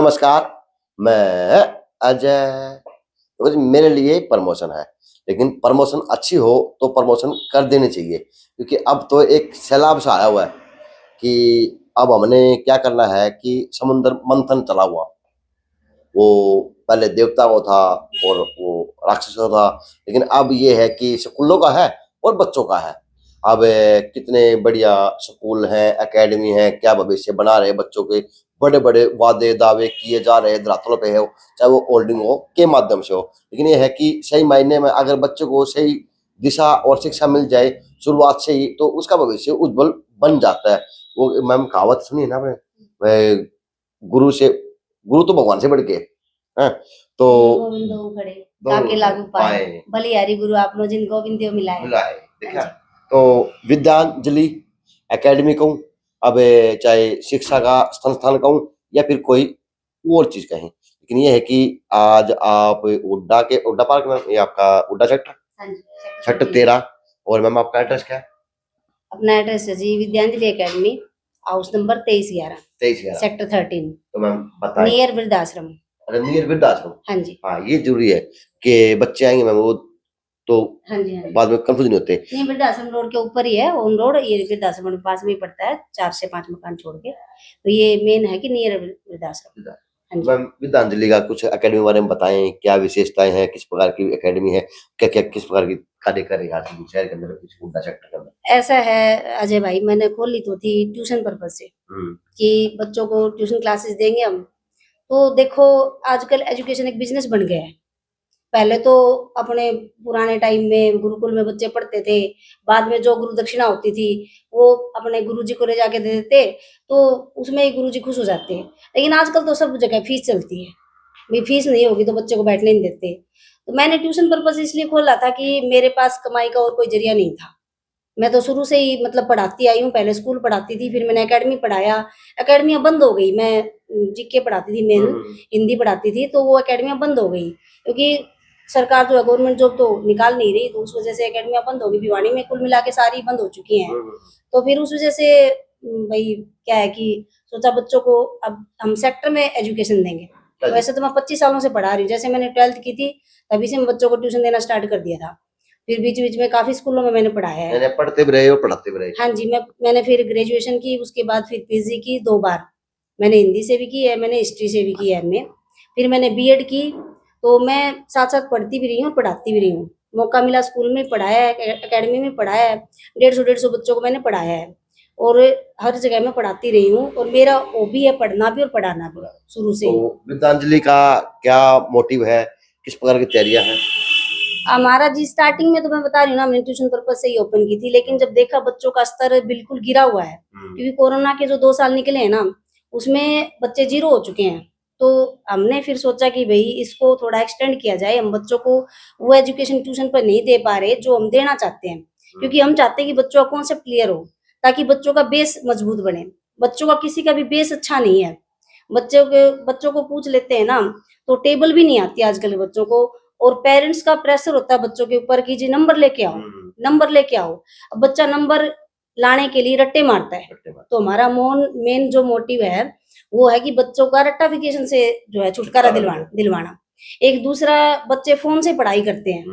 नमस्कार, मैं अजय। तो मेरे लिए प्रमोशन है, लेकिन प्रमोशन अच्छी हो तो प्रमोशन कर देनी चाहिए, क्योंकि अब तो एक सैलाब सा आया हुआ है कि अब हमने क्या करना है कि समुद्र मंथन चला हुआ। वो पहले देवता को था और वो राक्षसों का था, लेकिन अब ये है कि स्कूलों का है और बच्चों का है। अब कितने बढ़िया स्कूल हैं, एकेडमी है, क्या भविष्य बना रहे बच्चों के। बड़े बड़े वादे दावे किए जा रहे हैं धरातलों पे हो, चाहे वो होल्डिंग हो के माध्यम से हो, लेकिन ये है कि सही मायने में अगर बच्चों को सही दिशा और शिक्षा मिल जाए शुरुआत से ही, तो उसका भविष्य उज्जवल बन जाता है। वो मैम कहावत सुनी है ना आपने, गुरु से, गुरु तो भगवान से बढ़ के है। तो गोविंद खड़े काके लागू पाए, बलिहारी गुरु आपनो जिन गोविंद मिलाए मिलाए। देखा, तो विद्यांजलि एकेडमी कहूँ, अब चाहे शिक्षा का संस्थान कहूँ या फिर कोई और चीज कहें, लेकिन ये है कि आज आप उड्डा पार्क में, ये आपका उड्डा सेक्टर सेक्टर 13, और मैम आपका एड्रेस क्या है? अपना एड्रेस है जी Vidyanjali academy, house number 2311 sector 13। तो मैम बताइए। नियर वृद्धाश्रम। अरे नियर वृद्धाश्रम, हाँ जी। हाँ ये जरूरी है कि बच्चे आएंगे मैम, वो तो हाँ जी, हाँ जी। बाद में कंफ्यूज नहीं होते। नहीं, वृद्धाश्रम रोड के ऊपर ही है ऑन रोड, ये वृद्धाश्रम के पास में ही पड़ता है, 4 से 5 मकान छोड़ के। तो ये मेन है कि नियर वृद्धाश्रम। हाँ जी। मैम विद्यांजलि का कुछ एकेडमी के बारे में बताएं, क्या विशेषताएं हैं, किस प्रकार की एकेडमी है, क्या क्या किस प्रकार की कार्य कर रही है आज शहर के अंदर, इस उड्डा सेक्टर के अंदर? ऐसा है अजय भाई, मैंने खोली तो थी ट्यूशन पर्पज से कि बच्चों को ट्यूशन क्लासेस देंगे हम। तो देखो आजकल एजुकेशन एक बिजनेस बन गया है। पहले तो अपने पुराने टाइम में गुरुकुल में बच्चे पढ़ते थे, बाद में जो गुरु दक्षिणा होती थी वो अपने गुरुजी को ले जाके दे देते, तो उसमें ही गुरुजी खुश हो जाते हैं। लेकिन आजकल तो सब जगह फीस चलती है, भाई फीस नहीं होगी तो बच्चे को बैठने नहीं देते। तो मैंने ट्यूशन पर्पज इसलिए खोला था कि मेरे पास कमाई का और कोई जरिया नहीं था। मैं तो शुरू से ही मतलब पढ़ाती आई हूँ, पहले स्कूल पढ़ाती थी, फिर मैंने एकेडमी पढ़ाया। एकेडमियाँ बंद हो गई, मैं जीके पढ़ाती थी, मेन हिंदी पढ़ाती थी, तो वो एकेडमियाँ बंद हो गई क्योंकि सरकार जो है गवर्नमेंट जॉब तो निकाल नहीं रही, तो उस वजह से एकेडमियाँ बंद हो गई। भिवानी में कुल मिला के सारी बंद हो चुकी हैं। तो फिर उस वजह से भाई क्या है कि सोचा बच्चों को अब हम सेक्टर में एजुकेशन देंगे। वैसे तो मैं 25 सालों से पढ़ा रही हूँ, जैसे मैंने 12th की थी तभी से मैं बच्चों को ट्यूशन देना स्टार्ट कर दिया था। फिर बीच बीच में काफी स्कूलों में मैंने पढ़ाया है। पढ़ते भी रहे और पढ़ाते भी रहे। हाँ जी, मैंने फिर ग्रेजुएशन की, उसके बाद फिर पीजी की 2 बार। मैंने हिंदी से भी की है, मैंने हिस्ट्री से भी की है एमए। फिर मैंने बीएड की, तो मैं साथ साथ पढ़ती भी रही हूँ और पढ़ाती भी रही हूँ। मौका मिला स्कूल में पढ़ाया है, एकेडमी में पढ़ाया है, 150 बच्चों को मैंने पढ़ाया है और हर जगह में पढ़ाती रही हूँ। और मेरा हॉबी है पढ़ना भी और पढ़ाना भी शुरू से। तो विद्यांजलि का क्या मोटिव है, किस प्रकार की तैयारियां हैं? हमारा जी स्टार्टिंग में तो मैं बता रही हूँ ना, मैंने ट्यूशन पर्पज से ही ओपन की थी, लेकिन जब देखा बच्चों का स्तर बिल्कुल गिरा हुआ है, क्योंकि कोरोना के जो 2 साल निकले हैं ना, उसमें बच्चे 0 हो चुके हैं। तो हमने फिर सोचा कि भाई इसको थोड़ा एक्सटेंड किया जाए। हम बच्चों को वो एजुकेशन ट्यूशन पर नहीं दे पा रहे जो हम देना चाहते हैं, क्योंकि हम चाहते हैं कि बच्चों का कॉन्सेप्ट क्लियर हो, ताकि बच्चों का बेस मजबूत बने। बच्चों का किसी का भी बेस अच्छा नहीं है। बच्चों को पूछ लेते हैं ना, तो टेबल भी नहीं आती आजकल के बच्चों को, और पेरेंट्स का प्रेशर होता है बच्चों के ऊपर कि जी नंबर लेके आओ, नंबर लेके आओ। अब बच्चा नंबर लाने के लिए रट्टे मारता है। तो हमारा मेन जो मोटिव है वो है कि बच्चों का रट्टाफिकेशन से जो है छुटकारा दिलवाना। एक दूसरा, बच्चे फोन से पढ़ाई करते हैं,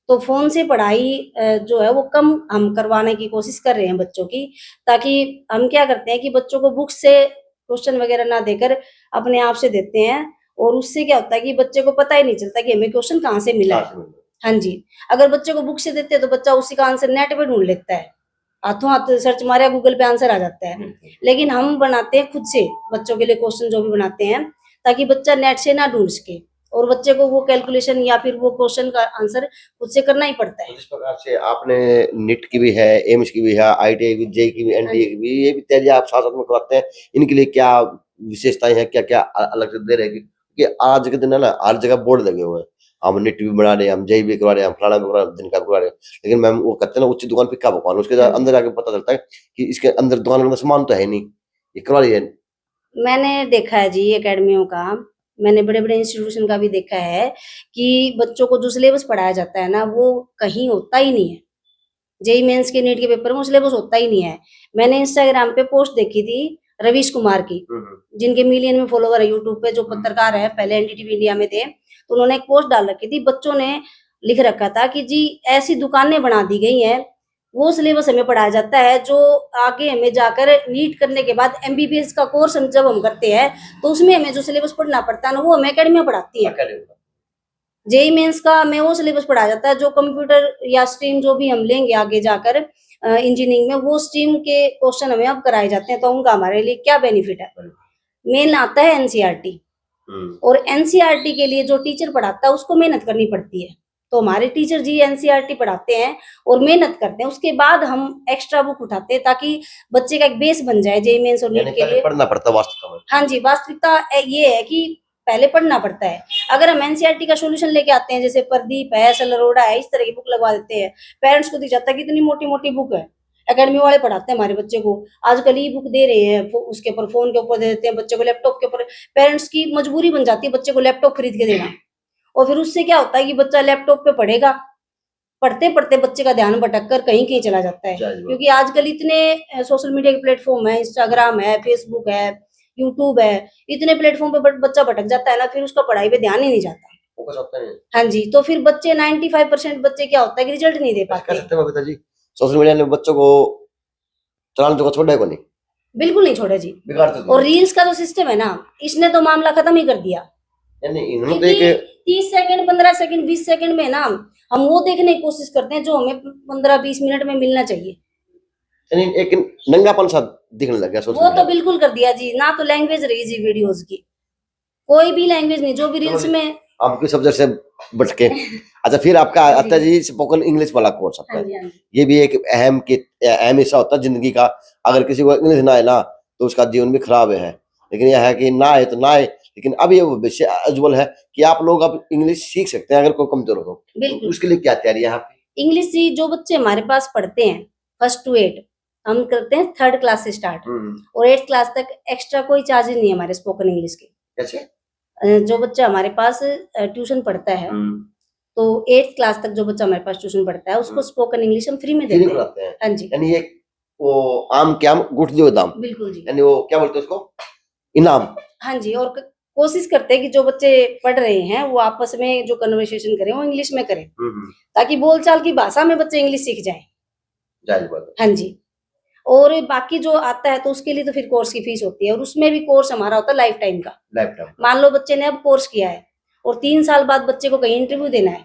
तो फोन से पढ़ाई जो है वो कम हम करवाने की कोशिश कर रहे हैं बच्चों की, ताकि हम क्या करते हैं कि बच्चों को बुक से क्वेश्चन वगैरह ना देकर अपने आप से देते हैं। और उससे क्या होता है कि बच्चे को पता ही नहीं चलता कि हमें क्वेश्चन कहाँ से मिला है। हाँ जी, अगर बच्चे को बुक से देते हैं तो बच्चा उसी का आंसर नेट पे ढूंढ लेता है, हाथों हाथ सर्च मारे गूगल पे आंसर आ जाता है। लेकिन हम बनाते हैं खुद से बच्चों के लिए क्वेश्चन जो भी बनाते हैं, ताकि बच्चा नेट से ना ढूंढ सके और बच्चे को वो कैलकुलेशन या फिर वो क्वेश्चन का आंसर खुद से करना ही पड़ता है। जिस प्रकार से आपने नीट की भी है, एम्स की भी है, आईटीआई की, जेई की भी, एनडीए की भी, ये भी तैयारी आप साथ साथ में करवाते हैं, इनके लिए क्या विशेषताएं हैं, क्या क्या अलग से दे रहे हैं? कि आज के दिन है ना हर जगह बोर्ड लगे हुए हैं, हम नीट भी बना रहे हैं, हम जेई भी करवा रहे हैं, हम फलाना भी करवा रहे हैं, दिन का करवा रहे हैं, लेकिन मैम वो कहते हैं ना उच्च दुकान फिक्का पकवान, उसके अंदर जाके पता चलता है कि इसके अंदर दुकान के अंदर सामान तो है नहीं, ये करवा रही है। मैंने देखा है जी एकेडमियों का, मैंने बड़े बड़े इंस्टीट्यूशन का भी देखा है कि बच्चों को जो सिलेबस पढ़ाया जाता है ना वो कहीं होता ही नहीं है। जेई मेंस के नीट के पेपर में सिलेबस होता ही नहीं है। मैंने इंस्टाग्राम पे पोस्ट देखी थी, रवीश कुमार की, जिनके मिलियन में फॉलोवर है यूट्यूब पे, जो पत्रकार है, पहले एनडीटीवी इंडिया में थे। तो उन्होंने एक पोस्ट डाल रखी थी, बच्चों ने लिख रखा था कि जी ऐसी दुकानें बना दी गई हैं, वो सिलेबस हमें पढ़ाया जाता है जो आगे हमें जाकर नीट करने के बाद एमबीबीएस का कोर्स जब हम करते हैं तो उसमें हमें जो सिलेबस पढ़ना पड़ता है ना, वो हमें अकेडमी पढ़ाती है। जेई मेंस का हमें वो सिलेबस पढ़ाया जाता है जो कंप्यूटर या स्ट्रीम जो भी हम लेंगे आगे जाकर इंजीनियरिंग में, वो स्ट्रीम के क्वेश्चन हमें अब कराए जाते हैं। तो उनका हमारे लिए क्या बेनिफिट है? मेन आता है एनसीईआरटी, और एनसीईआरटी के लिए जो टीचर पढ़ाता है उसको मेहनत करनी पड़ती है। तो हमारे टीचर जी एनसीईआरटी पढ़ाते हैं और मेहनत करते हैं, उसके बाद हम एक्स्ट्रा बुक उठाते हैं ताकि बच्चे का एक बेस बन जाए जेई मेंस और नीट के लिए। पढ़ना पड़ता है वास्तविकता में। हाँ जी, वास्तविकता ये है कि पहले पढ़ना पड़ता है। अगर हम एनसीईआरटी का सॉल्यूशन लेके आते हैं, जैसे प्रदीप है, सल अरोड़ा है, इस तरह की बुक लगवा देते हैं, पेरेंट्स को दी जाता है कि इतनी मोटी मोटी बुक है, एकेडमी वाले पढ़ाते हैं हमारे बच्चे को, आजकल ई बुक दे रहे हैं, उसके ऊपर फोन के ऊपर दे देते हैं, बच्चे को लैपटॉप के ऊपर। पेरेंट्स की मजबूरी बन जाती है बच्चे को लैपटॉप खरीद के देना, और फिर उससे क्या होता है कि बच्चा लैपटॉप पे पढ़ेगा, पढ़ते पढ़ते बच्चे का ध्यान भटक कर कहीं कहीं चला जाता है। क्योंकि आजकल इतने सोशल मीडिया के प्लेटफॉर्म है, इंस्टाग्राम है, फेसबुक है, यूट्यूब है, इतने प्लेटफॉर्म पे बच्चा भटक जाता है ना, फिर उसका पढ़ाई पे ध्यान ही नहीं जाता। हाँ जी, तो फिर बच्चे 95% बच्चे क्या होता है कि रिजल्ट नहीं दे पाते। सोशल मीडिया ने बच्चों को चलाने को छोड़ा है को नहीं, बिल्कुल नहीं छोड़ा जी। और रील्स का जो सिस्टम है ना, इसने तो मामला खत्म ही कर दिया। इन्होंने तो एक 30 सेकंड, 15 सेकंड, 20 सेकंड में ना हम वो देखने की कोशिश करते हैं जो हमें 15-20 मिनट में मिलना चाहिए। एक नंगापन सा दिखने लग गया सोशल वो तो बिल्कुल कर दिया जी। ना तो लैंग्वेज रही जी वीडियोस की, कोई भी लैंग्वेज नहीं, जो भी रील्स में आपके सब्जेक्ट से भटके। अच्छा, फिर आपका आता है जी स्पोकन इंग्लिश वाला कोर्स आता है। ये भी एक अहम हिस्सा होता है जिंदगी का। अगर किसी को इंग्लिश ना आए ना तो उसका जीवन भी खराब है, लेकिन यह है कि ना आए तो ना आए, लेकिन अब ये विषय उज्जवल है कि आप लोग अब इंग्लिश सीख सकते हैं अगर कोई कमजोर हो तो उसके लिए क्या तैयारी है आपकी? इंग्लिश ही जो बच्चे हमारे पास पढ़ते हैं 1st to 8 हम करते हैं 3rd क्लास से स्टार्ट, और 8th क्लास तक एक्स्ट्रा कोई चार्जेस नहीं है हमारे स्पोकन इंग्लिश के। कैसे? जो बच्चा हमारे पास ट्यूशन पढ़ता है, तो 8th क्लास तक जो बच्चा हमारे पास ट्यूशन पढ़ता है उसको स्पोकन इंग्लिश हम फ्री में देते हैं। हाँ जी, यानी ये वो आम क्या गुठलियों दाम, बिल्कुल जी, यानी वो क्या बोलते हैं उसको, इनाम। हाँ जी, और कोशिश करते हैं कि जो बच्चे पढ़ रहे हैं वो आपस में जो कन्वर्सेशन करें वो इंग्लिश में करें, ताकि बोलचाल की भाषा में बच्चे इंग्लिश सीख जाएं। हाँ जी, और बाकी जो आता है तो उसके लिए तो फिर कोर्स की फीस होती है, और उसमें भी कोर्स हमारा होता है लाइफ टाइम का। मान लो बच्चे ने अब कोर्स किया है और 3 साल बाद बच्चे को कहीं इंटरव्यू देना है,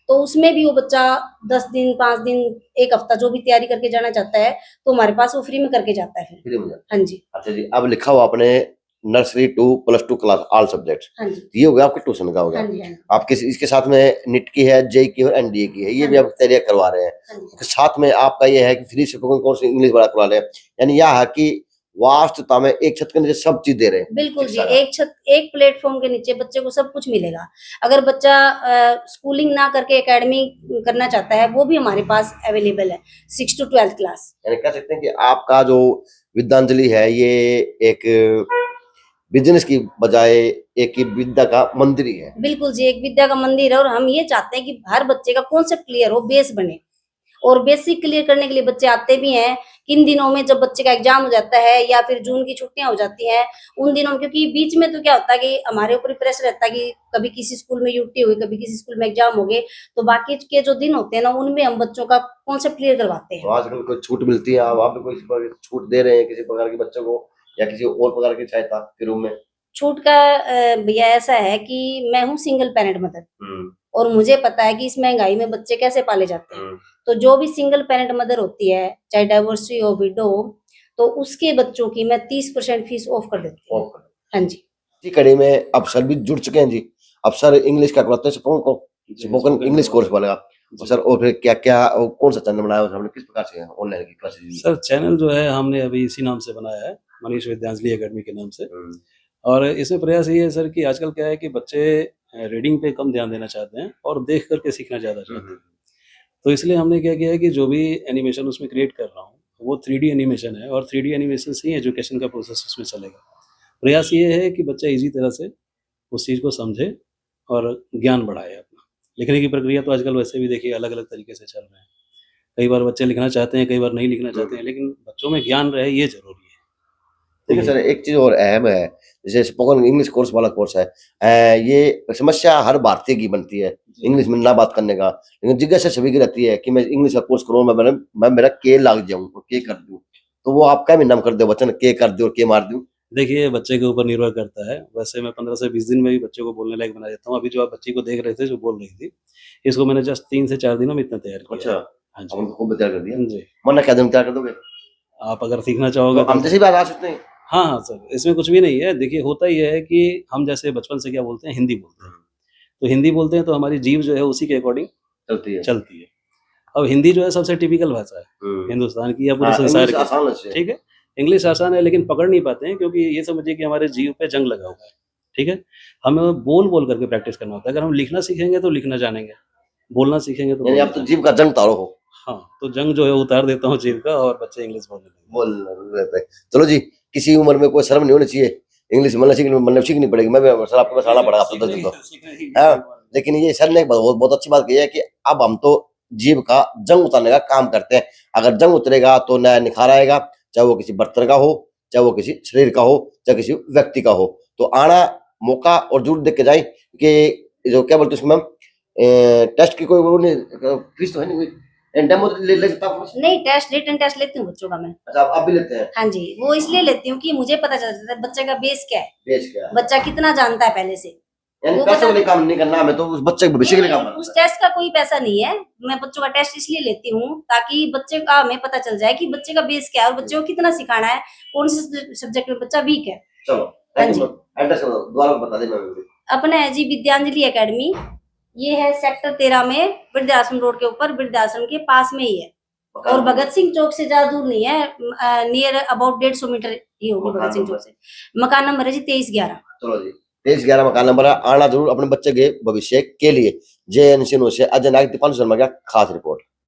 तो उसमें भी वो बच्चा 10 दिन, 5 दिन, 1 हफ्ता जो भी तैयारी करके जाना चाहता है तो हमारे पास वो फ्री में करके जाता है फिर। हाँ जी। अच्छा जी, अब लिखा हुआ आपने nursery to +2 class all subject, ये हो गया आपके ट्यूशन का हो गया। आप किसी इसके साथ में निट की है, जेई की और एनडीए की है, ये भी आप तैयारी करवा रहे हैं। साथ में आपका ये है कि फ्री स्पोकन कोर्स इंग्लिश वाला करवा रहे हैं, यानी यह है कि वास्तवता में एक छत के नीचे सब चीज दे रहे हैं। बिल्कुल जी, एक प्लेटफॉर्म के नीचे बच्चे को सब कुछ मिलेगा। अगर बच्चा स्कूलिंग ना करके एकेडमी करना चाहता है वो भी हमारे पास अवेलेबल है 6 to 12th क्लास। यानी कह सकते हैं कि आपका जो विद्यांजलि है ये एक बिजनेस की बजाय एक विद्या का मंदिर ही है। बिल्कुल जी, एक विद्या का मंदिर है, और हम ये चाहते हैं कि हर बच्चे का कॉन्सेप्ट क्लियर हो, बेस बने, और बेसिक क्लियर करने के लिए बच्चे आते भी हैं किन दिनों में, जब बच्चे का एग्जाम हो जाता है या फिर जून की छुट्टियां हो जाती हैं उन दिनों, क्योंकि बीच में तो क्या होता है कि हमारे ऊपर प्रेशर रहता है कि कभी किसी स्कूल में यूटी हुई, कभी किसी स्कूल में एग्जाम हो गए, तो बाकी के जो दिन होते हैं ना उनमें हम बच्चों का कॉन्सेप्ट क्लियर करवाते हैं। तो आजकल कोई छूट मिलती है, आप कोई छूट दे रहे हैं किसी प्रकार के बच्चों को या किसी और प्रकार की सहायता के रूप में? छूट का भैया ऐसा है कि मैं हूँ सिंगल पेरेंट मदर, और मुझे पता है कि इस महंगाई में बच्चे कैसे पाले जाते हैं, तो जो भी सिंगल पेरेंट मदर होती है, चाहे डाइवोर्सी हो, विडो हो, तो उसके बच्चों की मैं 30% फीस ऑफ कर देती हूँ। हाँ जी। इसी कड़ी में अफसर भी जुड़ चुके हैं जी। अफसर इंग्लिश का करवाते हैं स्पोकन इंग्लिश कोर्स वाला सर, और फिर क्या क्या कौन सा चैनल बनाया हमने, किस प्रकार से ऑनलाइन की क्लासेस? सर चैनल जो है हमने अभी इसी नाम से बनाया है, मनीष विद्यांजलि एकेडमी के नाम से। और इसमें प्रयास ये है सर कि आजकल क्या है कि बच्चे रीडिंग पे कम ध्यान देना चाहते हैं और देख करके सीखना ज़्यादा चाहते हैं। तो इसलिए हमने क्या किया है कि जो भी एनिमेशन उसमें क्रिएट कर रहा हूँ वो 3D एनिमेशन है, और 3D एनिमेशन से ही एजुकेशन का प्रोसेस उसमें चलेगा। प्रयास ये है कि बच्चा ईजी तरह से उस चीज़ को समझे और ज्ञान बढ़ाए अपना। लिखने की प्रक्रिया तो आजकल वैसे भी देखिए अलग अलग तरीके से चल रहे हैं, कई बार बच्चे लिखना चाहते हैं, कई बार नहीं लिखना चाहते हैं, लेकिन बच्चों में ज्ञान रहे ये जरूरी है। ठीक है सर, एक चीज और अहम है, जैसे स्पोकन इंग्लिश कोर्स वाला कोर्स है, ये समस्या हर भारतीय की बनती है इंग्लिश में ना बात करने का, लेकिन जिज्ञासा सभी की रहती है कि मैं इंग्लिश का कोर्स करूँ, मैं मेरा के लाग जाऊं और के कर दूं, तो वो आप क्या भी नाम कर दो वचन के कर दो और के मार दूं। देखिए बच्चे के ऊपर निर्भर करता है। वैसे मैं 15 से 20 दिन में भी बच्चे को बोलने लायक बना देता हूँ। अभी जो आप बच्ची को देख रहे थे जो बोल रही थी, इसको मैंने जस्ट 3 से 4 दिनों में इतना तैयार किया। अच्छा, हाँ अब जी। उनको खूब तैयार कर दिया, जी, वरना क्या दिन तैयार कर दोगे? आप अगर सीखना तो चाहोगे हम तो जैसे भी आ सकते हैं। हाँ, हाँ सर, इसमें कुछ भी नहीं है। देखिए होता ये है कि हम जैसे बचपन से क्या बोलते हैं, हिंदी बोलते हैं। तो हिंदी बोलते हैं तो हमारी जीभ जो है उसी के अकॉर्डिंग चलती है। चलती है। अब हिंदी जो है सबसे टिपिकल भाषा है हिंदुस्तान की या पूरे हाँ, संसार इंग्लिश की। आसान है। ठीक है, इंग्लिश आसान है लेकिन पकड़ नहीं पाते हैं, क्योंकि ये समझिए कि हमारे जीव पे जंग लगा हुआ है। ठीक है, हमें बोल बोल करके प्रैक्टिस करना होता है। अगर हम लिखना सीखेंगे तो लिखना जानेंगे, बोलना सीखेंगे तो यानी बोलना आप तो जानेंगे। जीव का जंग तारो हो। हाँ, तो जंग जो है उतार देता हूँ जीव का और बच्चे इंग्लिश बोलने लगते हैं। बोल रहता है। चलो जी, किसी उम्र में कोई शर्म नहीं होनी चाहिए, इंग्लिश सीखनी पड़ेगी। मैं सर आपके पास आना पड़ेगा आप तो हाँ, लेकिन ये सर ने एक बहुत बहुत अच्छी बात कही है कि अब हम तो जीव का जंग उतारने का काम करते हैं। अगर जंग उतरेगा तो नया निखार आएगा, चाहे वो किसी बर्तन का हो, चाहे वो किसी शरीर का हो, चाहे किसी व्यक्ति का हो। तो आना मौका और जरूर देख के जाए कि जो क्या बोलते हैं उसको मैम, टेस्ट की कोई वो नहीं, फीस तो है नहीं कोई, डेमो ले सकता हूँ? नहीं, टेस्ट रिटन टेस्ट लेती हूँ बच्चों का मैं। अच्छा, आप भी लेते हैं? हाँ जी, वो इसलिए लेती हूँ कि मुझे पता चल जाता है बच्चे का बेस क्या है, बेच क्या है? बच्चा कितना जानता है पहले से। यानी वो पैसे बता- के लिए काम नहीं करना हमें, तो उस बच्चे के भविष्य के लिए काम नहीं, करना उस टेस्ट का कोई पैसा नहीं है। मैं बच्चों का टेस्ट इसलिए लेती हूँ ताकि बच्चे का हमें पता चल जाए कि बच्चे का बेस क्या है और बच्चे को कितना सिखाना है, कौन से सब्जेक्ट में बच्चा वीक है। चलो, हाँ जी। एड्रेस दोबारा बता देना मुझे। अपना है जी विद्यांजलि एकेडमी, ये है सेक्टर 13 में, वृद्धाश्रम रोड के ऊपर, वृद्धाश्रम के पास में ही है। और भगत सिंह चौक से ज्यादा दूर नहीं है, नियर अबाउट 150 मीटर ही होगी भगत सिंह चौक से। मकान नंबर है जी 2311। चलो जी, 2311 मकान नंबर है। आना जरूर अपने बच्चे के भविष्य के लिए। जय अजय नायक, दीपांशु शर्मा का खास रिपोर्ट।